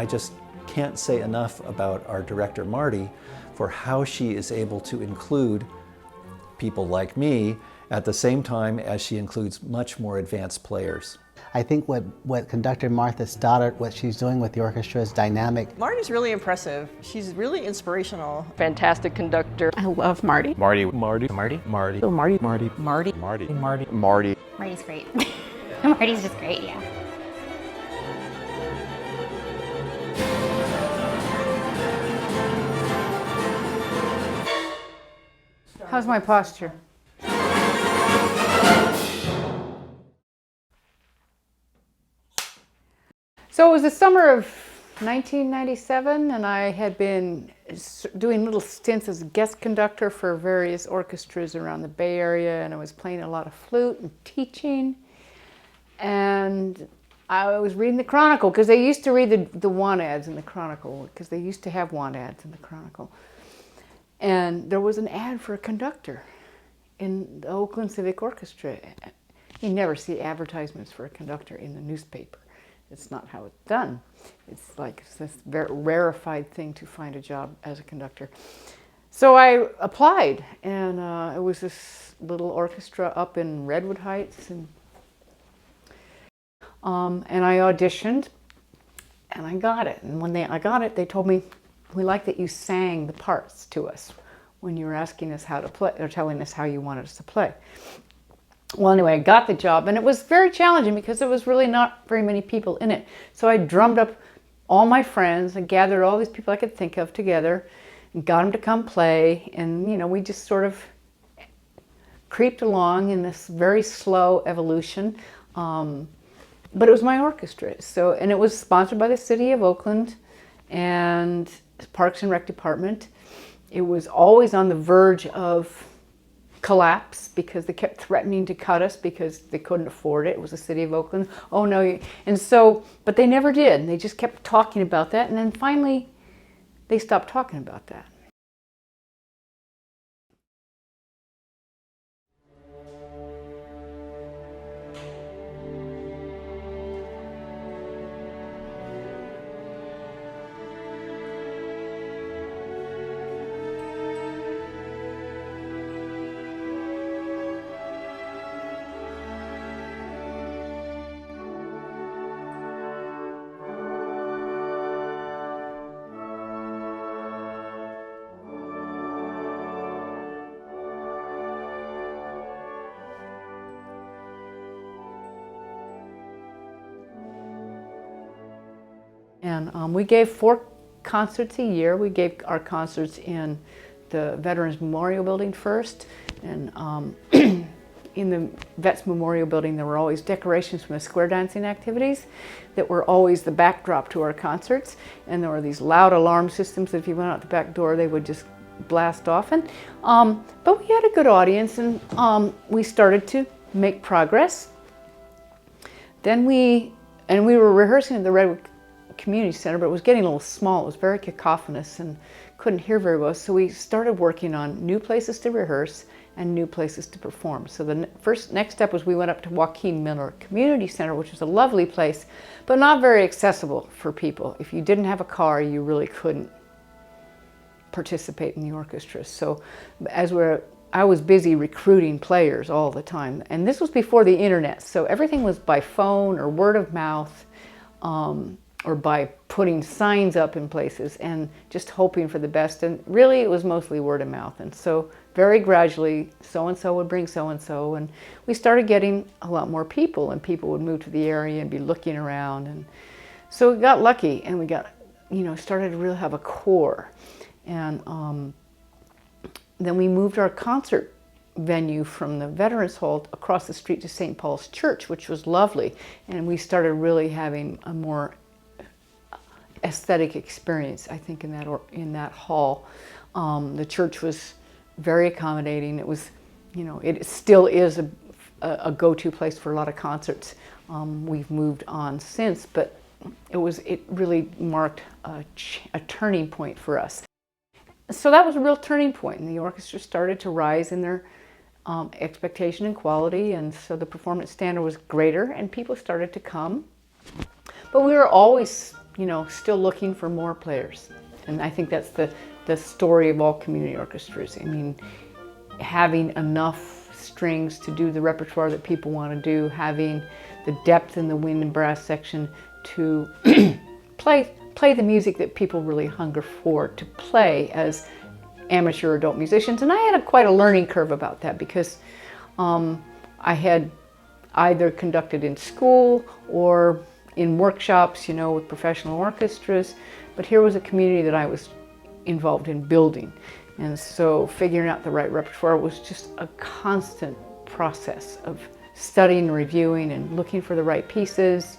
I just can't say enough about our director, Marty, for how she is able to include people like me at the same time as she includes much more advanced players. I think what conductor Martha Stoddard, what she's doing with the orchestra is dynamic. Marty's really impressive. She's really inspirational. Fantastic conductor. I love Marty. Marty. Marty. Marty. Marty. Oh, Marty. Marty. Marty. Marty. Marty. Marty. Marty's great. Marty's just great, yeah. How's my posture? So it was the summer of 1997, and I had been doing little stints as a guest conductor for various orchestras around the Bay Area, and I was playing a lot of flute and teaching. And I was reading the Chronicle, because they used to read the want ads in the Chronicle, because they used to have want ads in the Chronicle. And there was an ad for a conductor in the Oakland Civic Orchestra. You never see advertisements for a conductor in the newspaper. It's not how it's done. It's like this very rarefied thing to find a job as a conductor. So I applied, and it was this little orchestra up in Redwood Heights, and I auditioned, and I got it. And when I got it, they told me, "We like that you sang the parts to us when you were asking us how to play, or telling us how you wanted us to play." Well, anyway, I got the job, and it was very challenging because there was really not very many people in it. So I drummed up all my friends and gathered all these people I could think of together and got them to come play. And, you know, we just sort of creeped along in this very slow evolution. But it was my orchestra. So, and it was sponsored by the City of Oakland and Parks and Rec Department. It was always on the verge of collapse because they kept threatening to cut us because they couldn't afford it. It was the City of Oakland. Oh no, and so, but they never did. They just kept talking about that, and then finally they stopped talking about that. And we gave 4 concerts a year. We gave our concerts in the Veterans Memorial Building first, and in the Vets Memorial Building there were always decorations from the square dancing activities that were always the backdrop to our concerts, and there were these loud alarm systems that if you went out the back door they would just blast off. And but we had a good audience, and we started to make progress. Then we were rehearsing at the Redwood Community Center, but it was getting a little small. It was very cacophonous and couldn't hear very well. So we started working on new places to rehearse and new places to perform. So the next step was we went up to Joaquin Miller Community Center, which was a lovely place, but not very accessible for people. If you didn't have a car, you really couldn't participate in the orchestra. So I was busy recruiting players all the time. And this was before the internet, so everything was by phone or word of mouth, or by putting signs up in places and just hoping for the best. And really it was mostly word of mouth. And so very gradually, so-and-so would bring so-and-so, and we started getting a lot more people, and people would move to the area and be looking around. And so we got lucky, and we got, started to really have a core. And then we moved our concert venue from the Veterans Hall across the street to St. Paul's Church, which was lovely. And we started really having a more aesthetic experience, I think, in that hall. The church was very accommodating. It was, it still is a go-to place for a lot of concerts. We've moved on since, but it really marked a turning point for us. So that was a real turning point, and the orchestra started to rise in their expectation and quality, and so the performance standard was greater, and people started to come. But we were always you know, still looking for more players. And I think that's the story of all community orchestras. I mean, having enough strings to do the repertoire that people want to do, having the depth in the wind and brass section to play the music that people really hunger for, to play as amateur adult musicians. And I had quite a learning curve about that because I had either conducted in school or in workshops, you know, with professional orchestras, but here was a community that I was involved in building. And so figuring out the right repertoire was just a constant process of studying and reviewing and looking for the right pieces,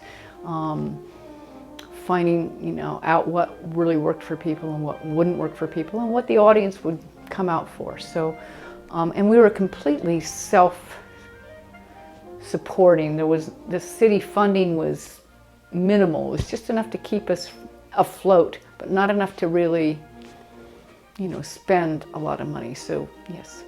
finding, you know, out what really worked for people and what wouldn't work for people and what the audience would come out for. So, and we were completely self-supporting. The city funding was minimal. It was just enough to keep us afloat, but not enough to really, you know, spend a lot of money. So, yes.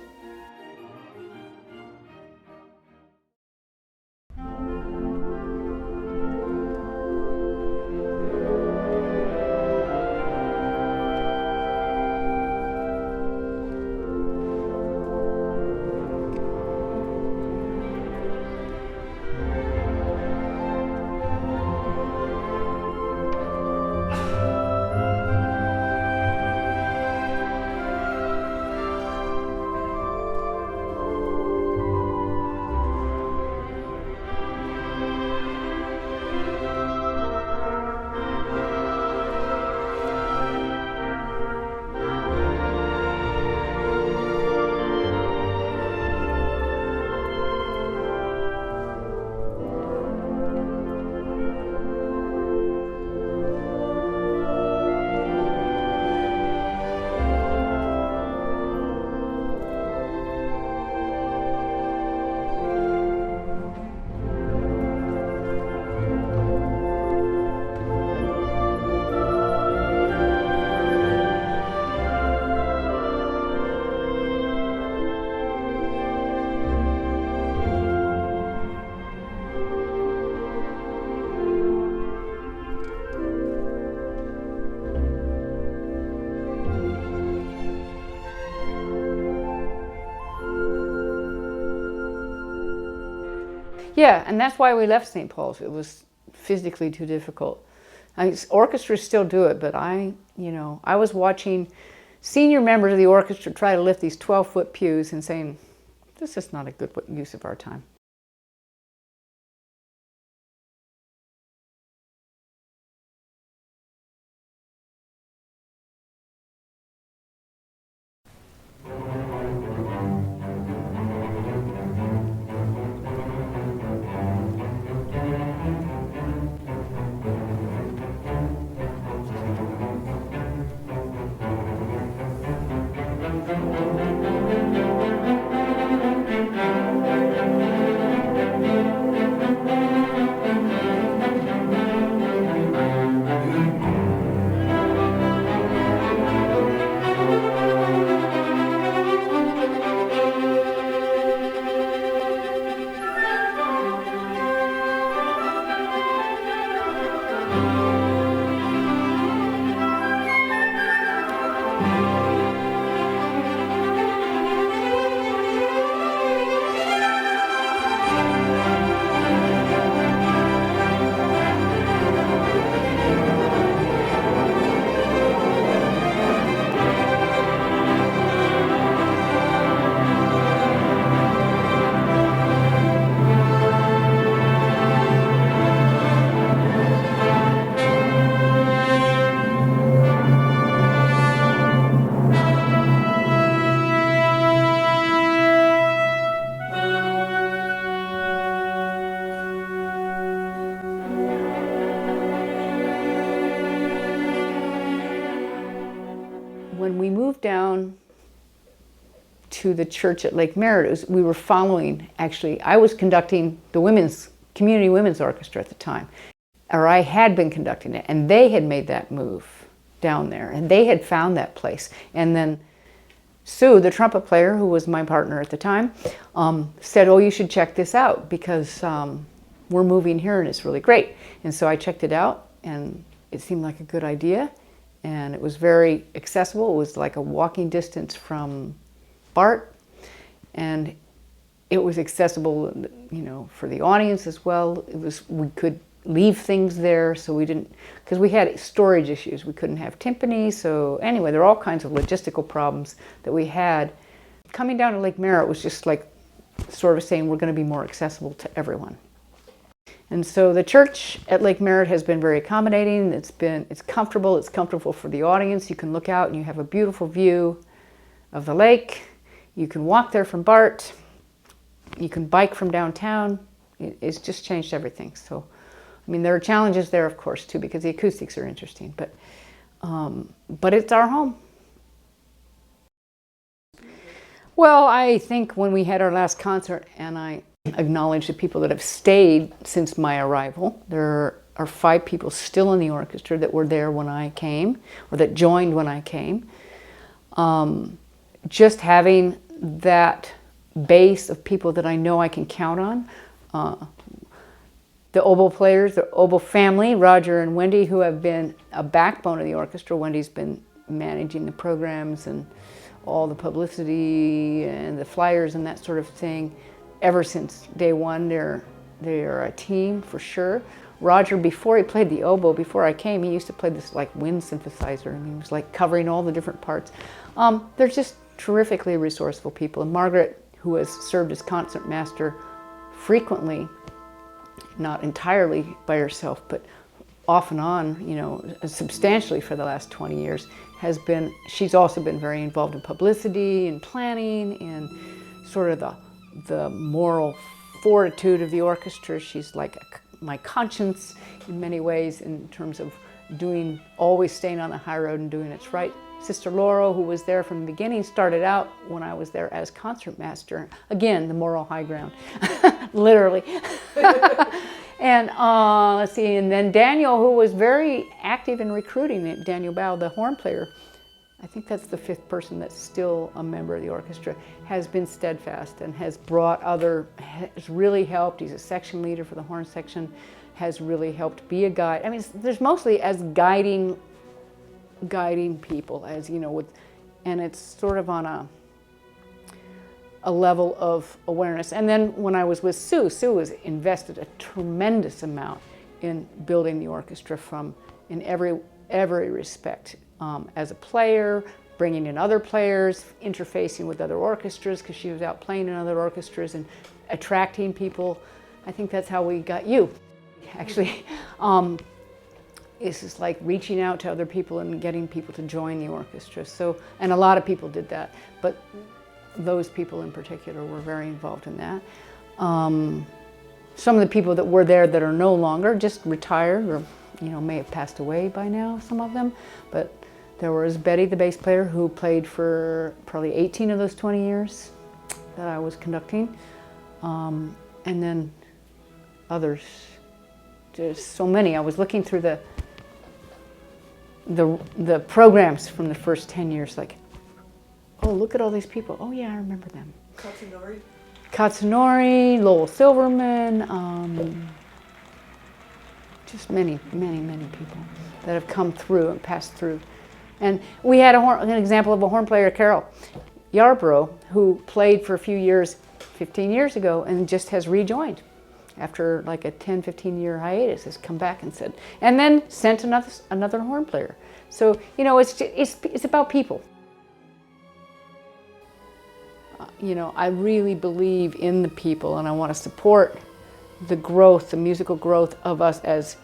Yeah, and that's why we left St. Paul's. It was physically too difficult. I mean, orchestras still do it, but I was watching senior members of the orchestra try to lift these 12-foot pews and saying, this is not a good use of our time. When we moved down to the church at Lake Merritt, we were following, actually, I was conducting the community women's orchestra at the time, or I had been conducting it, and they had made that move down there, and they had found that place. And then Sue, the trumpet player, who was my partner at the time, said, oh, you should check this out because we're moving here and it's really great. And so I checked it out, and it seemed like a good idea, and it was very accessible. It was like a walking distance from BART, and it was accessible, for the audience as well. We could leave things there, so we didn't, because we had storage issues. We couldn't have timpani, so anyway, there are all kinds of logistical problems that we had. Coming down to Lake Merritt was just like sort of saying we're going to be more accessible to everyone. And so the church at Lake Merritt has been very accommodating. It's comfortable for the audience. You can look out and you have a beautiful view of the lake. You can walk there from BART. You can bike from downtown. It's just changed everything. So, I mean, there are challenges there, of course, too, because the acoustics are interesting, but it's our home. Well, I think when we had our last concert, and I acknowledge the people that have stayed since my arrival, there are 5 people still in the orchestra that were there when I came, or that joined when I came. Just having that base of people that I know I can count on. The oboe players, the oboe family, Roger and Wendy, who have been a backbone of the orchestra. Wendy's been managing the programs and all the publicity and the flyers and that sort of thing ever since day one. They're a team for sure. Roger, before he played the oboe, before I came, he used to play this like wind synthesizer, and he was like covering all the different parts. They're just terrifically resourceful people. And Margaret, who has served as concertmaster frequently, not entirely by herself, but off and on, substantially for the last 20 years, she's also been very involved in publicity and planning and sort of the moral fortitude of the orchestra. She's like my conscience in many ways in terms of always staying on the high road and doing it right. Sister Laurel, who was there from the beginning, started out when I was there as concertmaster. Again, the moral high ground, literally. And let's see, and then Daniel, who was very active in recruiting it, Daniel Bow, the horn player, I think that's the 5th person that's still a member of the orchestra, has been steadfast and has has really helped. He's a section leader for the horn section, has really helped be a guide. I mean, there's mostly as guiding people, as and it's sort of on a level of awareness. And then when I was with Sue has invested a tremendous amount in building the orchestra in every respect, as a player, bringing in other players, interfacing with other orchestras, because she was out playing in other orchestras and attracting people. I think that's how we got you, actually. It's just like reaching out to other people and getting people to join the orchestra. So, and a lot of people did that, but those people in particular were very involved in that. Some of the people that were there that are no longer, just retired or may have passed away by now, some of them. But there was Betty, the bass player, who played for probably 18 of those 20 years that I was conducting. And then others. There's so many. I was looking through the programs from the first 10 years, like, oh, look at all these people. Oh yeah, I remember them. Katsunori, Lowell Silverman, just many people that have come through and passed through. And we had an example of a horn player, Carol Yarborough, who played for a few years 15 years ago and just has rejoined after like a 10-15 year hiatus, has come back and said, and then sent another horn player. So it's about people. I really believe in the people, and I want to support the growth, the musical growth of us as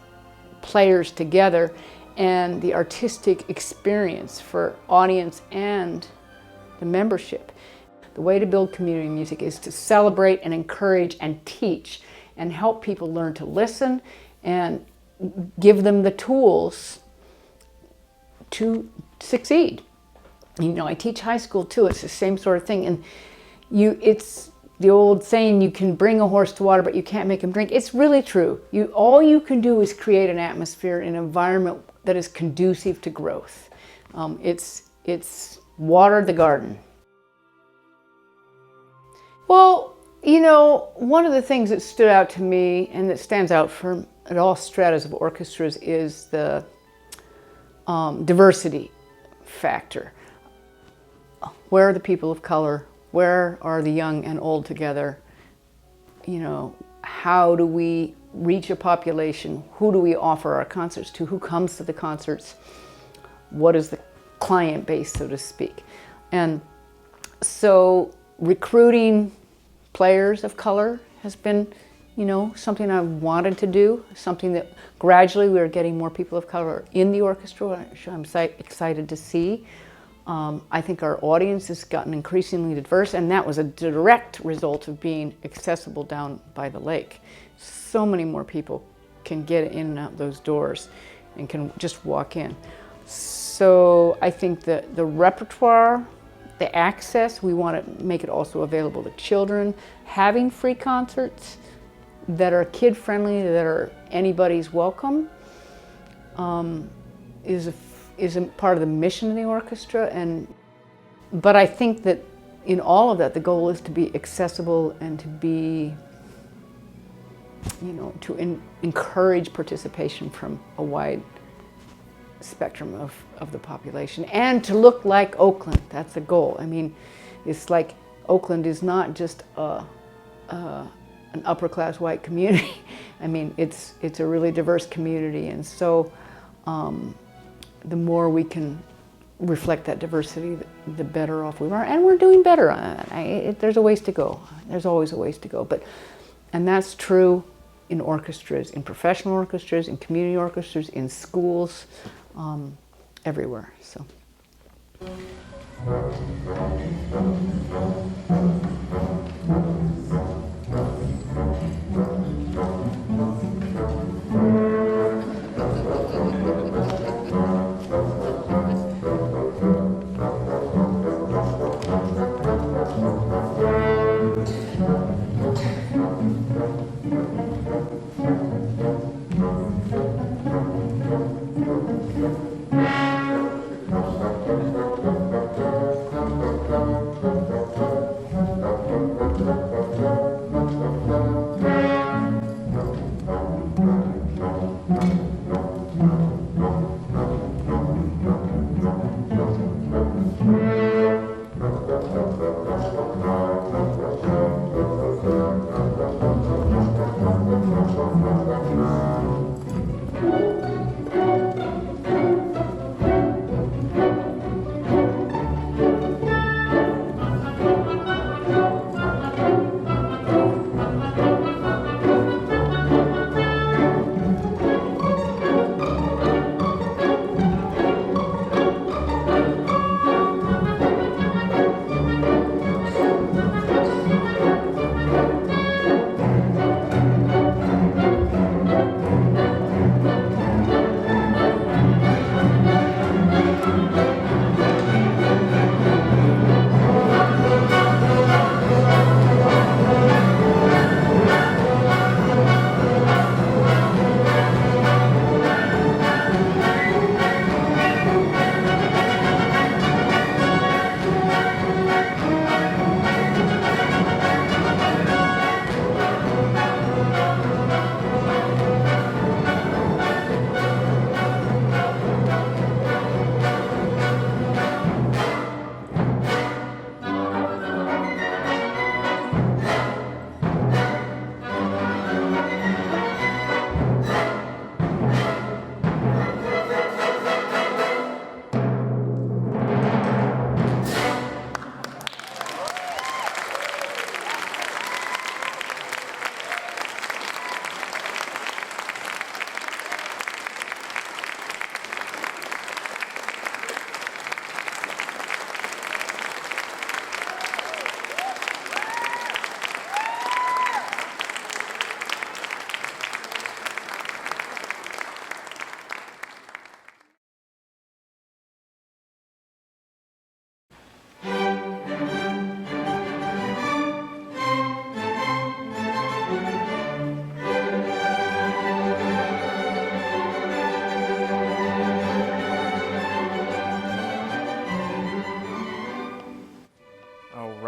players together, and the artistic experience for audience and the membership. The way to build community music is to celebrate and encourage and teach and help people learn to listen and give them the tools to succeed. I teach high school too. It's the same sort of thing. And it's the old saying, you can bring a horse to water, but you can't make him drink. It's really true. All you can do is create an atmosphere, an environment that is conducive to growth. It's water the garden. Well, one of the things that stood out to me and that stands out at all stratas of orchestras is the diversity factor. Where are the people of color? Where are the young and old together? You know, how do we reach a population? Who do we offer our concerts to? Who comes to the concerts? What is the client base, so to speak? And so recruiting players of color has been, you know, something I've wanted to do, something that gradually we're getting more people of color in the orchestra, which I'm excited to see. I think our audience has gotten increasingly diverse, and that was a direct result of being accessible down by the lake. So many more people can get in and out those doors and can just walk in. So I think that the repertoire, the access, we want to make it also available to children. Having free concerts that are kid-friendly, that are anybody's welcome, is a part of the mission of the orchestra. But I think that in all of that, the goal is to be accessible and to be, you know, to encourage participation from a wide spectrum of the population, and to look like Oakland. That's the goal. I mean, it's like Oakland is not just an upper-class white community. I mean, it's a really diverse community, and so the more we can reflect that diversity, the better off we are, and we're doing better on that. There's a ways to go. There's always a ways to go, and that's true in orchestras, in professional orchestras, in community orchestras, in schools, everywhere. So.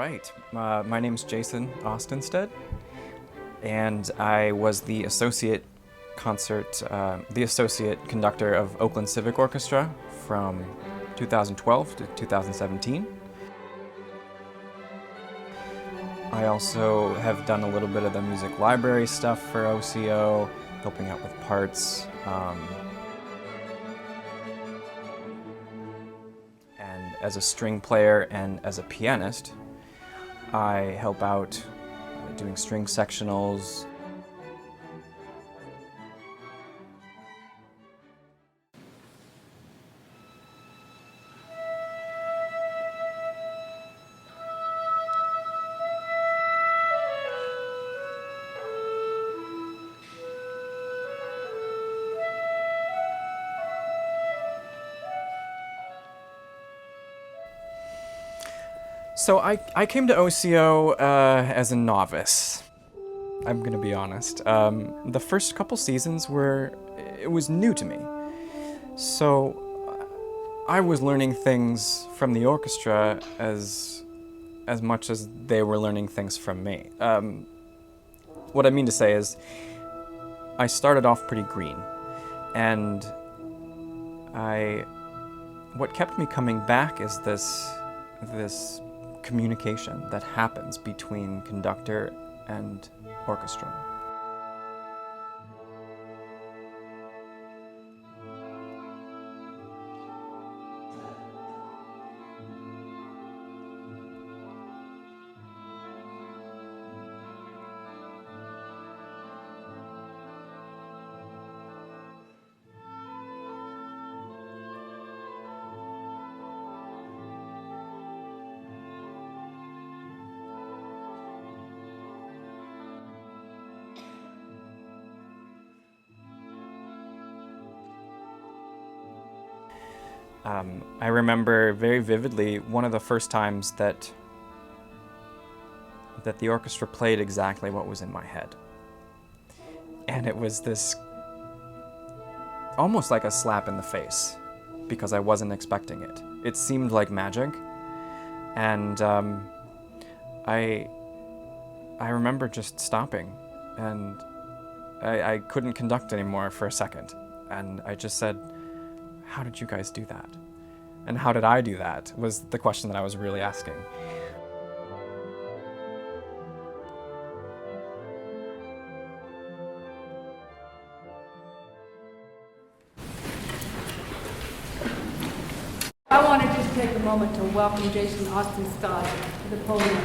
right. My name's Jason Oestenstad, and I was the Associate Conductor of Oakland Civic Orchestra from 2012 to 2017. I also have done a little bit of the music library stuff for OCO, helping out with parts. And as a string player and as a pianist, I help out doing string sectionals. So I came to OCO as a novice. I'm gonna be honest. The first couple seasons it was new to me. So I was learning things from the orchestra as much as they were learning things from me. What I mean to say is, I started off pretty green, and what kept me coming back is this communication that happens between conductor and orchestra. I remember very vividly one of the first times that the orchestra played exactly what was in my head. And it was this almost like a slap in the face, because I wasn't expecting it. It seemed like magic, and I remember just stopping, and I couldn't conduct anymore for a second, and I just said, "How did you guys do that? And how did I do that?" was the question that I was really asking. I want to just take a moment to welcome Jason Oestenstad to the podium.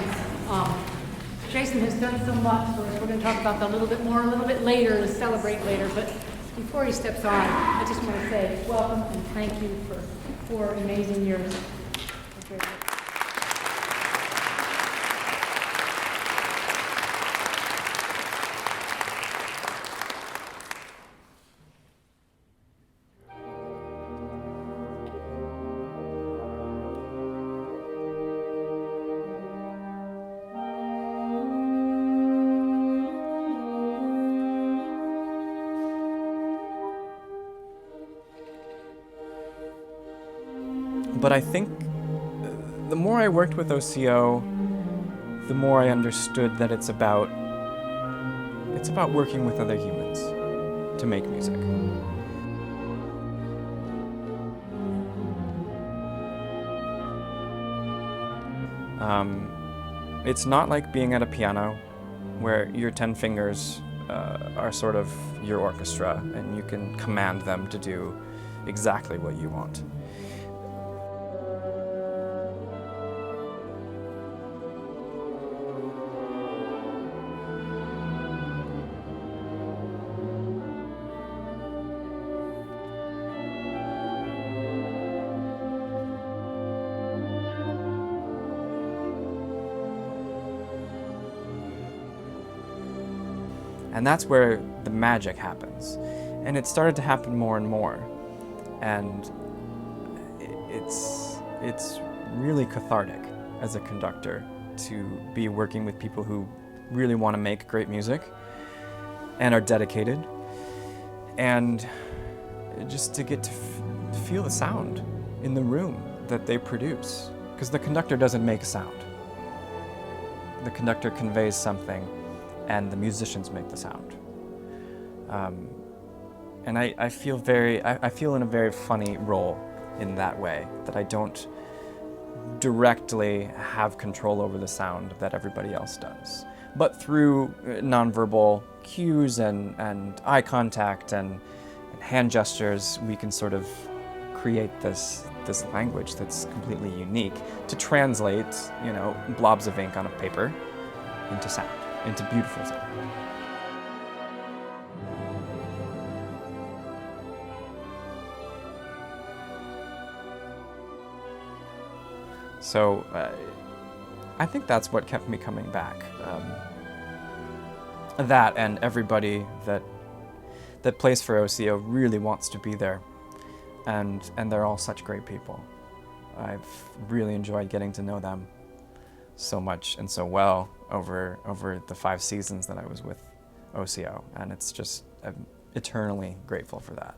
Jason has done so much for us. We're going to talk about that a little bit more, a little bit later, to celebrate later. But before he steps on, I just want to say welcome and thank you for 4 amazing years. But I think the more I worked with OCO, the more I understood that it's about working with other humans to make music. It's not like being at a piano where your 10 fingers are sort of your orchestra and you can command them to do exactly what you want. And that's where the magic happens. And it started to happen more and more. And it's really cathartic as a conductor to be working with people who really want to make great music and are dedicated. And just to get to feel the sound in the room that they produce. Because the conductor doesn't make a sound. The conductor conveys something, and the musicians make the sound. And I feel in a very funny role in that way, that I don't directly have control over the sound that everybody else does. But through nonverbal cues and eye contact and hand gestures, we can sort of create this language that's completely unique to translate, blobs of ink on a paper into sound, into beautiful sound. So I think that's what kept me coming back. That and everybody that plays for OCO really wants to be there, and they're all such great people. I've really enjoyed getting to know them so much and so well over the 5 seasons that I was with OCO, and it's just, I'm eternally grateful for that.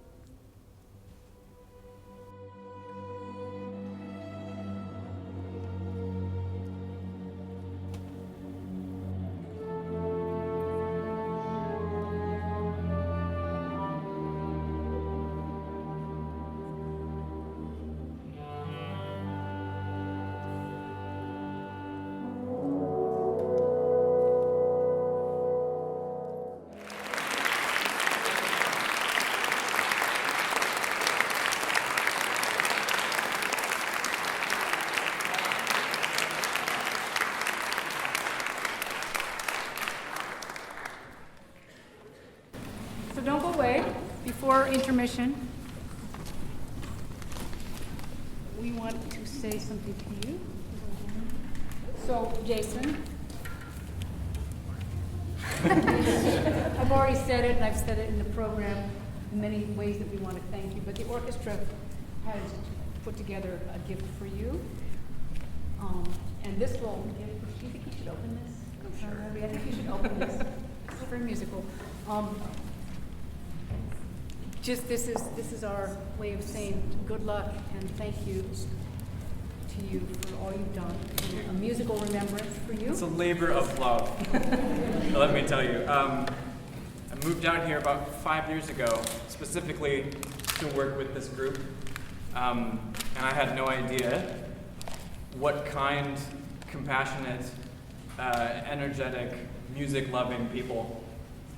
So don't go away. Before intermission, we want to say something to you. So, Jason, I've already said it, and I've said it in the program in many ways that we want to thank you, but the orchestra has put together a gift for you. And this will, do you think you should open this? I'm sorry, Abby, I think you should open this. It's very musical. This is our way of saying good luck and thank you to you for all you've done. A musical remembrance for you. It's a labor of love, let me tell you. I moved out here about 5 years ago, specifically to work with this group, and I had no idea what kind, compassionate, energetic, music-loving people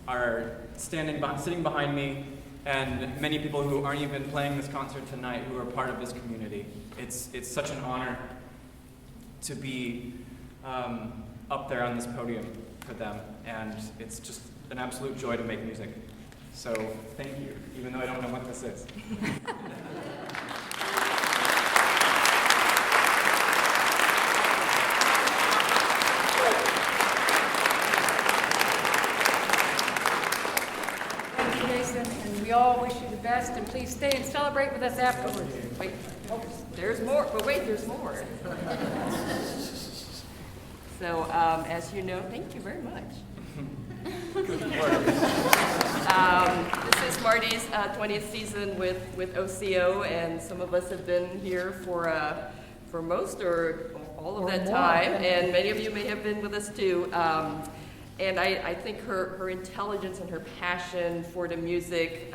are sitting behind me, and many people who aren't even playing this concert tonight who are part of this community. It's such an honor to be up there on this podium for them, and it's just an absolute joy to make music. So thank you, even though I don't know what this is. We all wish you the best, and please stay and celebrate with us afterwards. Wait, oh, there's more, but wait, there's more. So, as you know, thank you very much. Good work. This is Marty's 20th season with OCO, and some of us have been here for most or all of that time, and many of you may have been with us too. And I think her intelligence and her passion for the music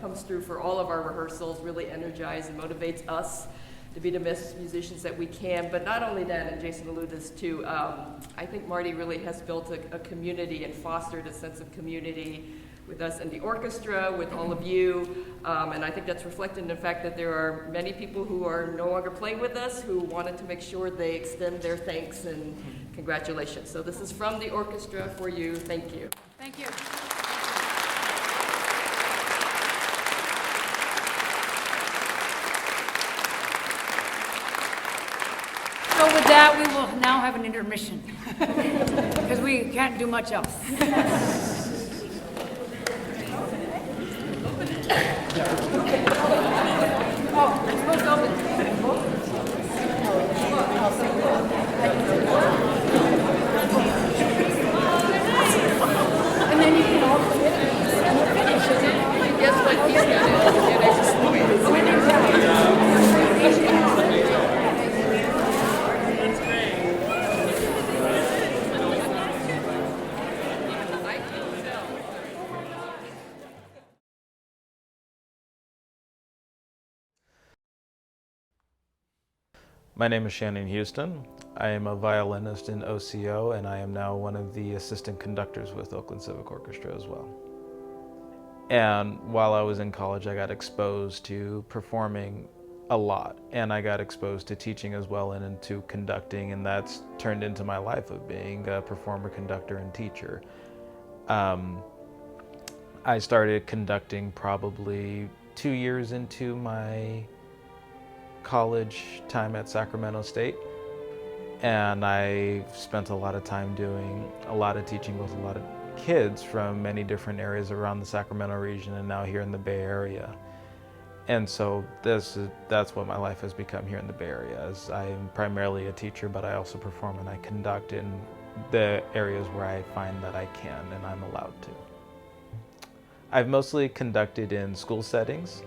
comes through for all of our rehearsals, really energizes and motivates us to be the best musicians that we can. But not only that, and Jason alluded to this too, I think Marty really has built a community and fostered a sense of community with us in the orchestra, with all of you. And I think that's reflected in the fact that there are many people who are no longer playing with us who wanted to make sure they extend their thanks and congratulations. So this is from the orchestra for you. Thank you. Thank you. So with that, we will now have an intermission because we can't do much else. Oh, I'm supposed to open. And then you can all finish it. Guess what he's going to do? My name is Shannon Houston. I am a violinist in OCO, and I am now one of the assistant conductors with Oakland Civic Orchestra as well. And while I was in college, I got exposed to performing a lot, and I got exposed to teaching as well and into conducting, and that's turned into my life of being a performer, conductor, and teacher. I started conducting probably 2 years into my college time at Sacramento State, and I spent a lot of time doing a lot of teaching with a lot of kids from many different areas around the Sacramento region and now here in the Bay Area. And so that's what my life has become here in the Bay Area. As I am primarily a teacher, but I also perform and I conduct in the areas where I find that I can and I'm allowed to. I've mostly conducted in school settings.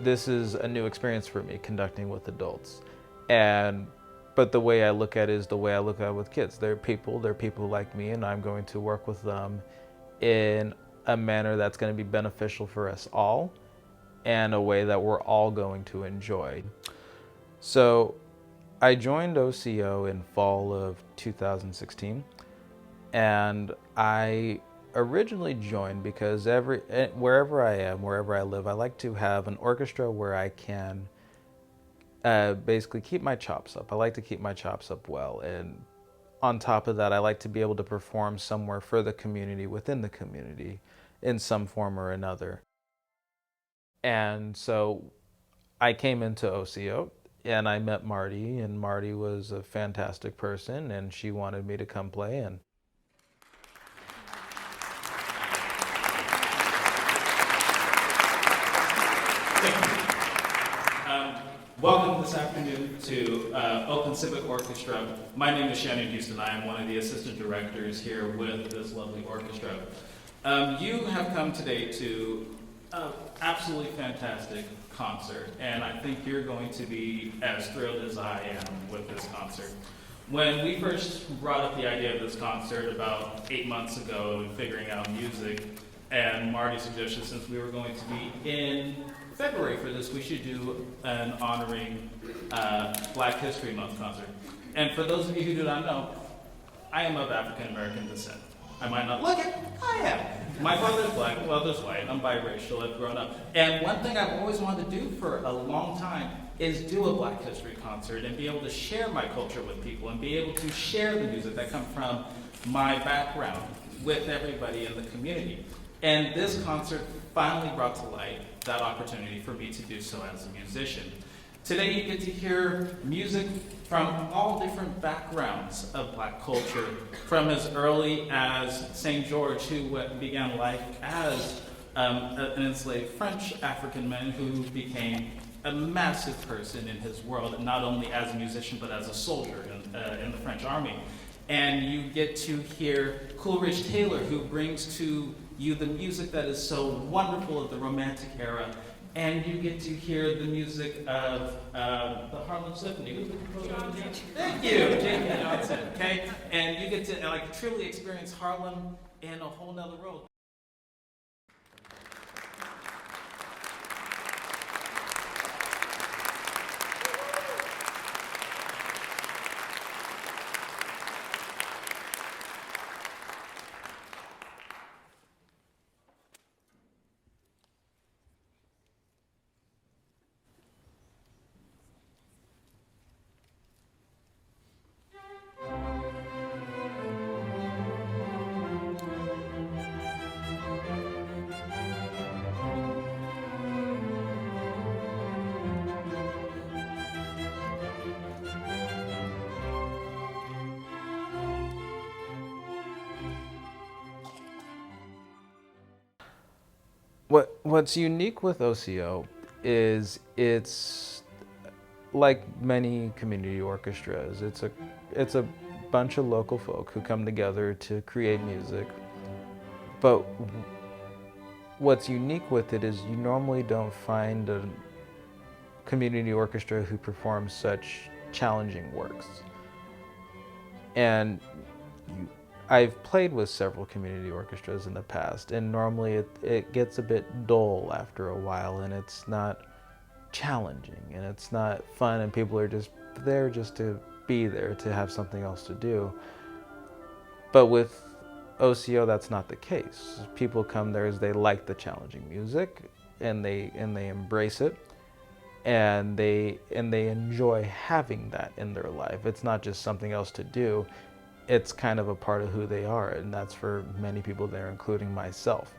This is a new experience for me, conducting with adults. But the way I look at it is the way I look at it with kids. They're people like me, and I'm going to work with them in a manner that's going to be beneficial for us all and a way that we're all going to enjoy. So I joined OCO in fall of 2016, and I originally joined because wherever I am, wherever I live, I like to have an orchestra where I can basically keep my chops up. I like to keep my chops up well, and on top of that, I like to be able to perform somewhere for the community, within the community, in some form or another. And so I came into OCO and I met Marty, and Marty was a fantastic person, and she wanted me to come play. And welcome this afternoon to Oakland Civic Orchestra. My name is Shannon Houston. I am one of the assistant directors here with this lovely orchestra. You have come today to an absolutely fantastic concert, and I think you're going to be as thrilled as I am with this concert. When we first brought up the idea of this concert about 8 months ago and figuring out music, and Marty suggested since we were going to be in February for this, we should do an honoring Black History Month concert. And for those of you who do not know, I am of African American descent. I might not look it, I am. My father's black, my mother's white, I'm biracial, I've grown up. And one thing I've always wanted to do for a long time is do a Black History concert and be able to share my culture with people and be able to share the music that comes from my background with everybody in the community. And this concert finally brought to light that opportunity for me to do so as a musician. Today you get to hear music from all different backgrounds of Black culture, from as early as St. George, who began life as an enslaved French African man who became a massive person in his world, not only as a musician but as a soldier in the French army. And you get to hear Coleridge Taylor, who brings to you the music that is so wonderful of the Romantic era. And you get to hear the music of the Harlem Symphony. Who's the composer? Thank you, J.P. Johnson. Okay, and you get to truly experience Harlem in a whole nother world. What's unique with OCO is it's like many community orchestras. It's a bunch of local folk who come together to create music. But what's unique with it is you normally don't find a community orchestra who performs such challenging works. And I've played with several community orchestras in the past, and normally it gets a bit dull after a while, and it's not challenging and it's not fun, and people are just there just to be there, to have something else to do. But with OCO, that's not the case. People come there as they like the challenging music, and they embrace it, and they enjoy having that in their life. It's not just something else to do. It's kind of a part of who they are, and that's for many people there, including myself.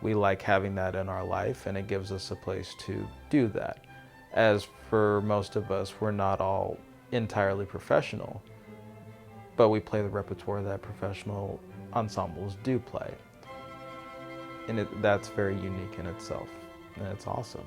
We like having that in our life, and it gives us a place to do that. As for most of us, we're not all entirely professional, but we play the repertoire that professional ensembles do play. And that's very unique in itself, and it's awesome.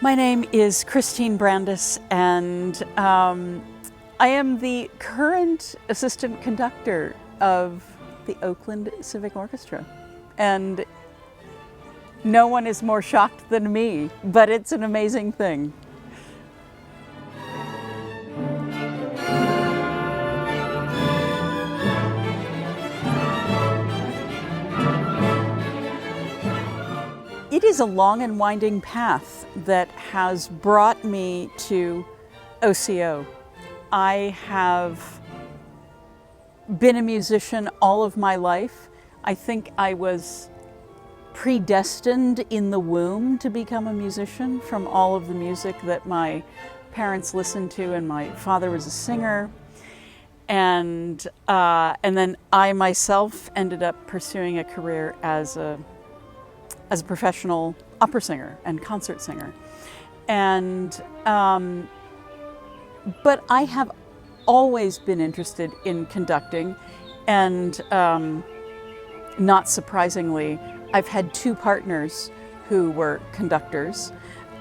My name is Christine Brandis, and I am the current assistant conductor of the Oakland Civic Orchestra. And no one is more shocked than me, but it's an amazing thing. It is a long and winding path that has brought me to OCO. I have been a musician all of my life. I think I was predestined in the womb to become a musician from all of the music that my parents listened to, and my father was a singer. And then I myself ended up pursuing a career as a professional opera singer and concert singer. And but I have always been interested in conducting, and not surprisingly, I've had two partners who were conductors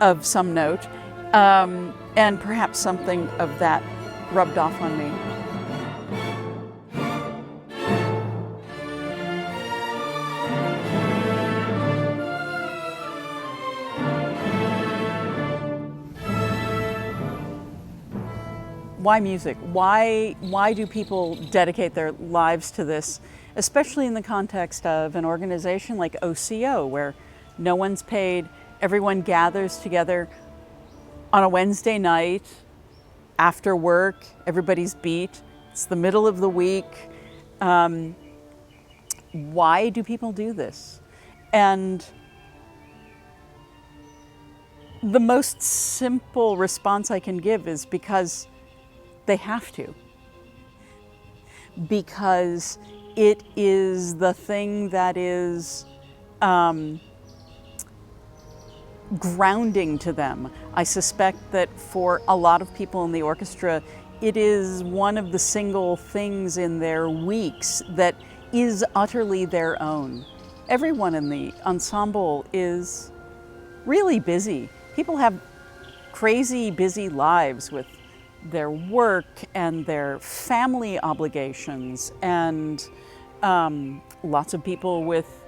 of some note, and perhaps something of that rubbed off on me. Why music? Why do people dedicate their lives to this, especially in the context of an organization like OCO, where no one's paid, everyone gathers together on a Wednesday night after work, everybody's beat, it's the middle of the week. Why do people do this? And the most simple response I can give is because they have to. Because it is the thing that is grounding to them. I suspect that for a lot of people in the orchestra, it is one of the single things in their weeks that is utterly their own. Everyone in the ensemble is really busy. People have crazy busy lives with their work and their family obligations, and lots of people with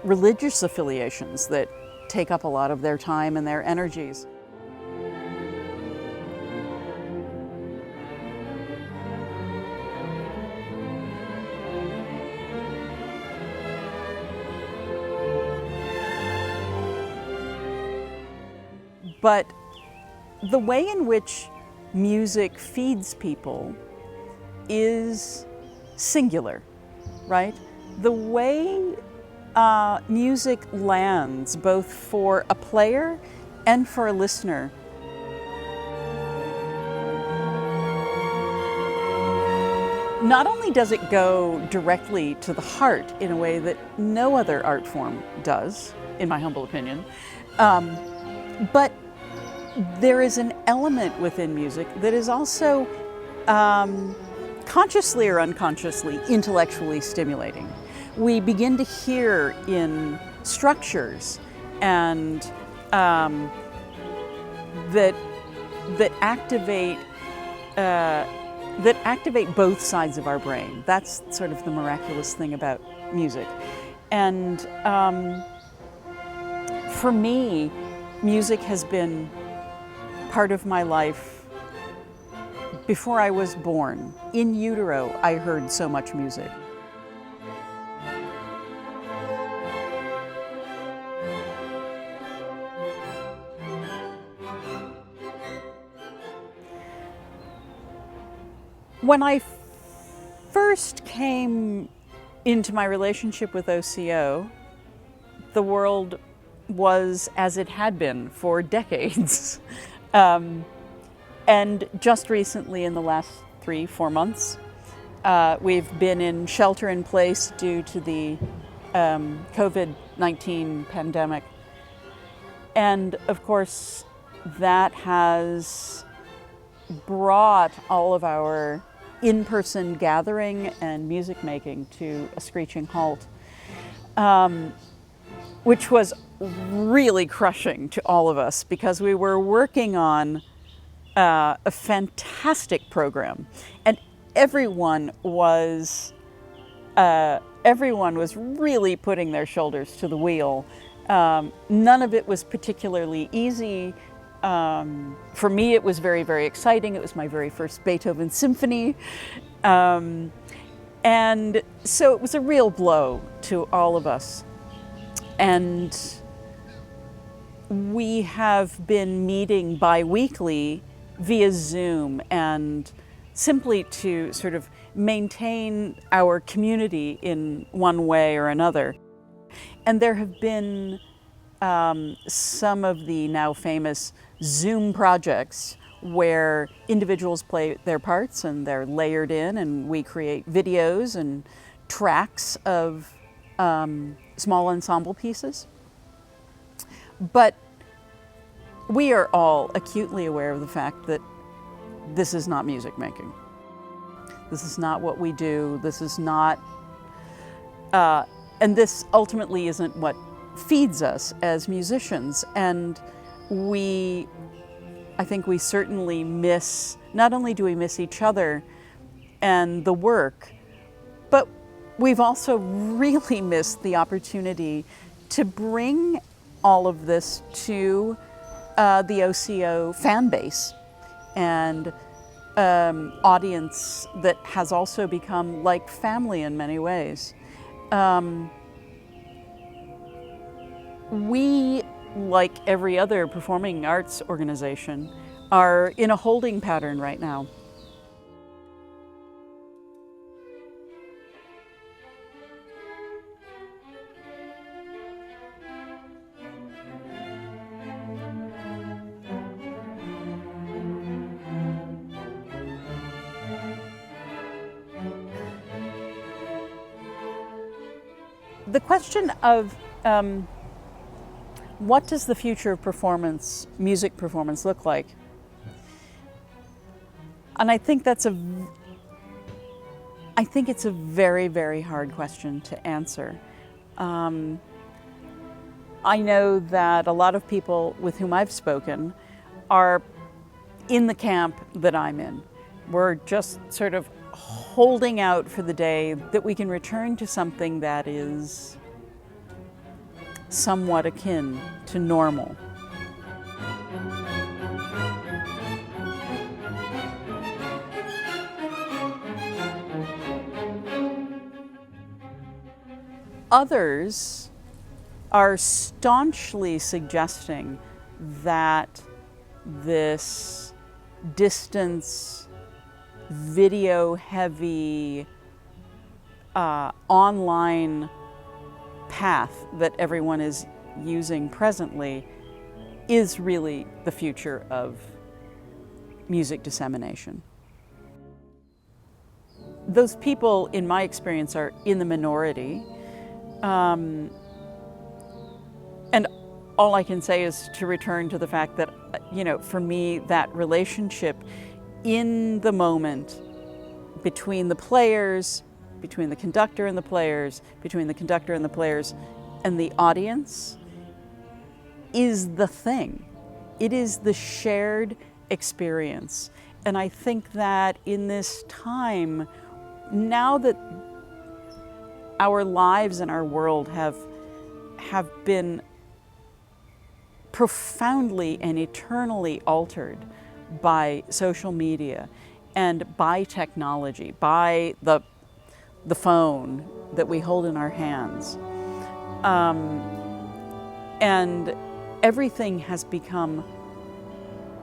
religious affiliations that take up a lot of their time and their energies. But the way in which music feeds people is singular, right? The way music lands, both for a player and for a listener, not only does it go directly to the heart in a way that no other art form does, in my humble opinion, but there is an element within music that is also consciously or unconsciously intellectually stimulating. We begin to hear in structures and that activate both sides of our brain. That's sort of the miraculous thing about music. And for me, music has been part of my life before I was born. In utero, I heard so much music. When I first came into my relationship with OCO, the world was as it had been for decades. And just recently, in the last 3-4 months, we've been in shelter in place due to the COVID-19 pandemic. And of course, that has brought all of our in-person gathering and music making to a screeching halt, which was really crushing to all of us because we were working on a fantastic program, and everyone was really putting their shoulders to the wheel. None of it was particularly easy. For me, it was very, very exciting. It was my very first Beethoven symphony. And so it was a real blow to all of us. And we have been meeting bi-weekly via Zoom, and simply to sort of maintain our community in one way or another. And there have been some of the now famous Zoom projects where individuals play their parts and they're layered in, and we create videos and tracks of small ensemble pieces. But we are all acutely aware of the fact that this is not music making. This is not what we do. This is not, and this ultimately isn't what feeds us as musicians. And I think we certainly miss, not only do we miss each other and the work, but we've also really missed the opportunity to bring all of this to the OCO fan base and audience that has also become like family in many ways. We, like every other performing arts organization, are in a holding pattern right now. The question of what does the future of performance, music performance, look like? And I think it's a very, very hard question to answer. I know that a lot of people with whom I've spoken are in the camp that I'm in. We're just sort of holding out for the day that we can return to something that is somewhat akin to normal. Others are staunchly suggesting that this distance, video-heavy, online path that everyone is using presently is really the future of music dissemination. Those people, in my experience, are in the minority. And all I can say is to return to the fact that, for me, that relationship in the moment between the players, between the conductor and the players, between the conductor and the players, and the audience is the thing. It is the shared experience. And I think that in this time, now that our lives and our world have been profoundly and eternally altered by social media and by technology, by the phone that we hold in our hands. And everything has become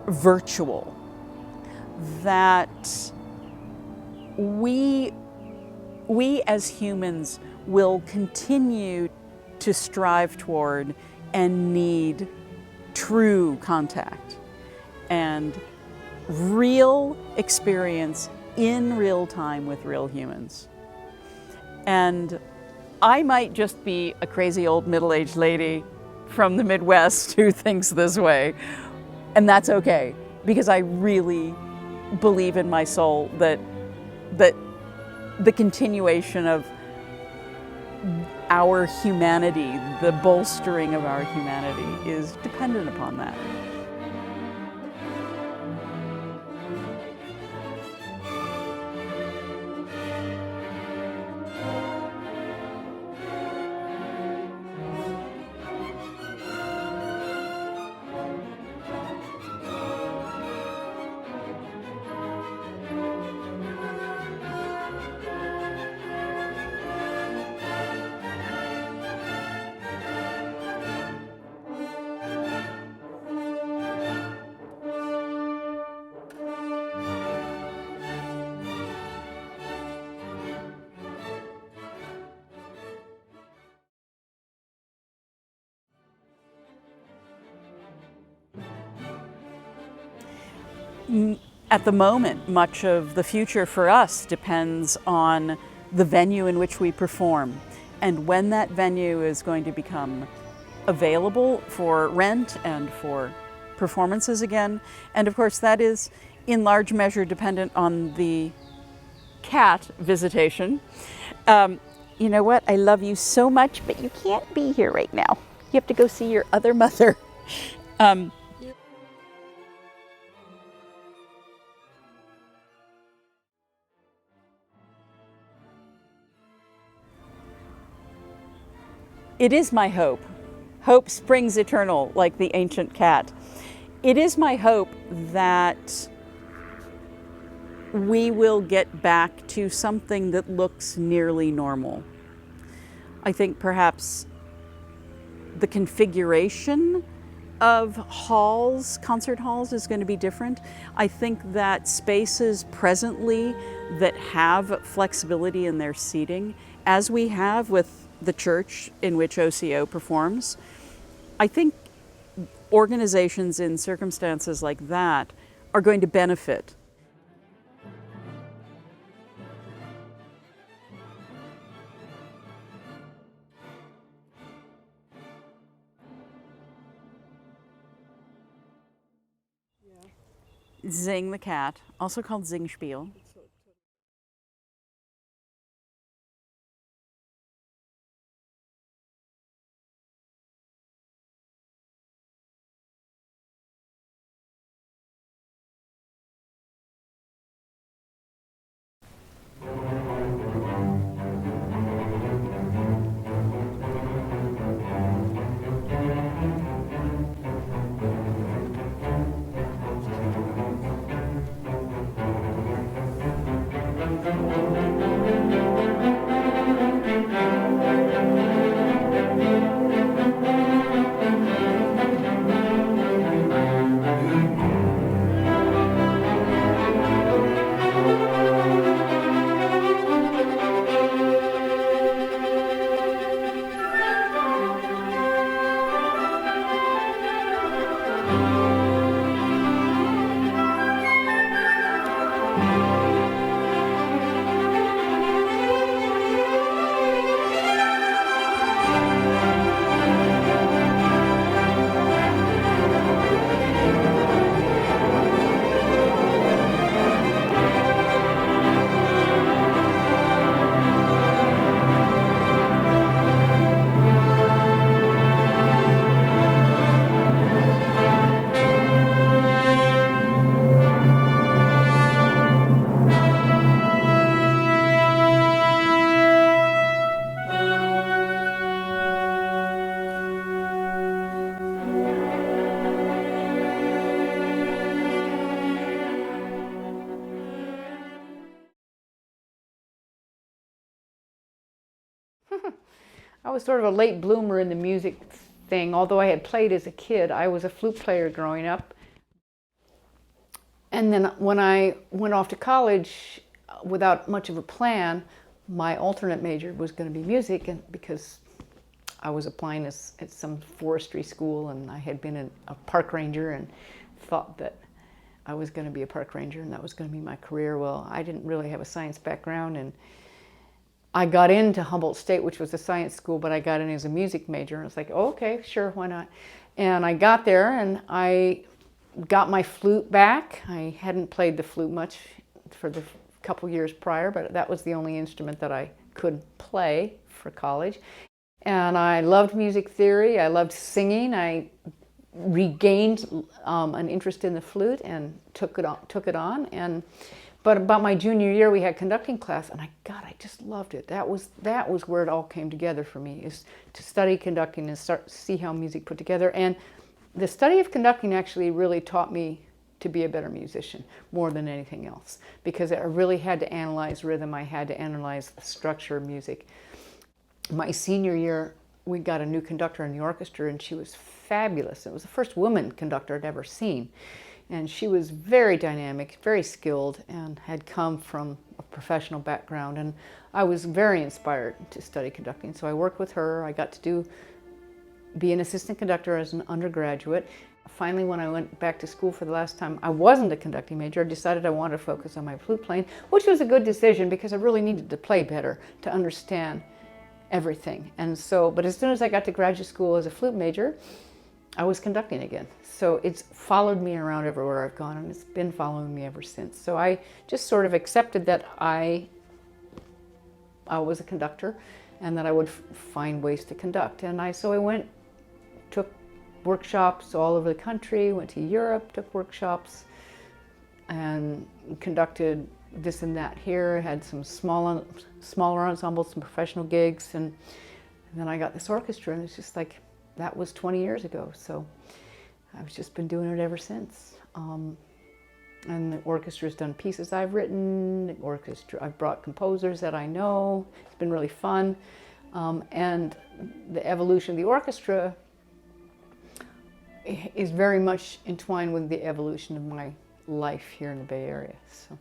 virtual, that we as humans will continue to strive toward and need true contact and real experience in real time with real humans. And I might just be a crazy old middle-aged lady from the Midwest who thinks this way, and that's okay, because I really believe in my soul that the continuation of our humanity, the bolstering of our humanity, is dependent upon that. At the moment, much of the future for us depends on the venue in which we perform and when that venue is going to become available for rent and for performances again. And of course, that is in large measure dependent on the cat visitation. You know what? I love you so much, but you can't be here right now. You have to go see your other mother. It is my hope. Hope springs eternal, like the ancient cat. It is my hope that we will get back to something that looks nearly normal. I think perhaps the configuration of halls, concert halls, is going to be different. I think that spaces presently that have flexibility in their seating, as we have with the church in which OCO performs, I think organizations in circumstances like that are going to benefit. Zing the cat, also called Zingspiel. I was sort of a late bloomer in the music thing. Although I had played as a kid, I was a flute player growing up. And then when I went off to college without much of a plan, my alternate major was going to be music, and because I was applying at some forestry school, and I had been a park ranger and thought that I was going to be a park ranger and that was going to be my career. Well, I didn't really have a science background, and I got into Humboldt State, which was a science school, but I got in as a music major. And I was like, oh, okay, sure, why not? And I got there and I got my flute back. I hadn't played the flute much for the couple years prior, but that was the only instrument that I could play for college. And I loved music theory. I loved singing. I regained an interest in the flute and took it on. But about my junior year, we had conducting class, and God, I just loved it. That was where it all came together for me, is to study conducting and see how music put together. And the study of conducting actually really taught me to be a better musician more than anything else, because I really had to analyze rhythm. I had to analyze the structure of music. My senior year, we got a new conductor in the orchestra, and she was fabulous. It was the first woman conductor I'd ever seen. And she was very dynamic, very skilled, and had come from a professional background. And I was very inspired to study conducting. So I worked with her. I got to be an assistant conductor as an undergraduate. finally, when I went back to school for the last time, I wasn't a conducting major. I decided I wanted to focus on my flute playing, which was a good decision because I really needed to play better to understand everything. And so, but as soon as I got to graduate school as a flute major, I was conducting again. So it's followed me around everywhere I've gone, and it's been following me ever since. So I just sort of accepted that I was a conductor and that I would find ways to conduct. And so I went, took workshops all over the country, went to Europe, took workshops, and conducted this and that here, had some smaller ensembles, some professional gigs, and then I got this orchestra, and it's just like, that was 20 years ago, so I've just been doing it ever since. And the orchestra's done pieces I've written, the orchestra, I've brought composers that I know, it's been really fun, and the evolution of the orchestra is very much entwined with the evolution of my life here in the Bay Area. So.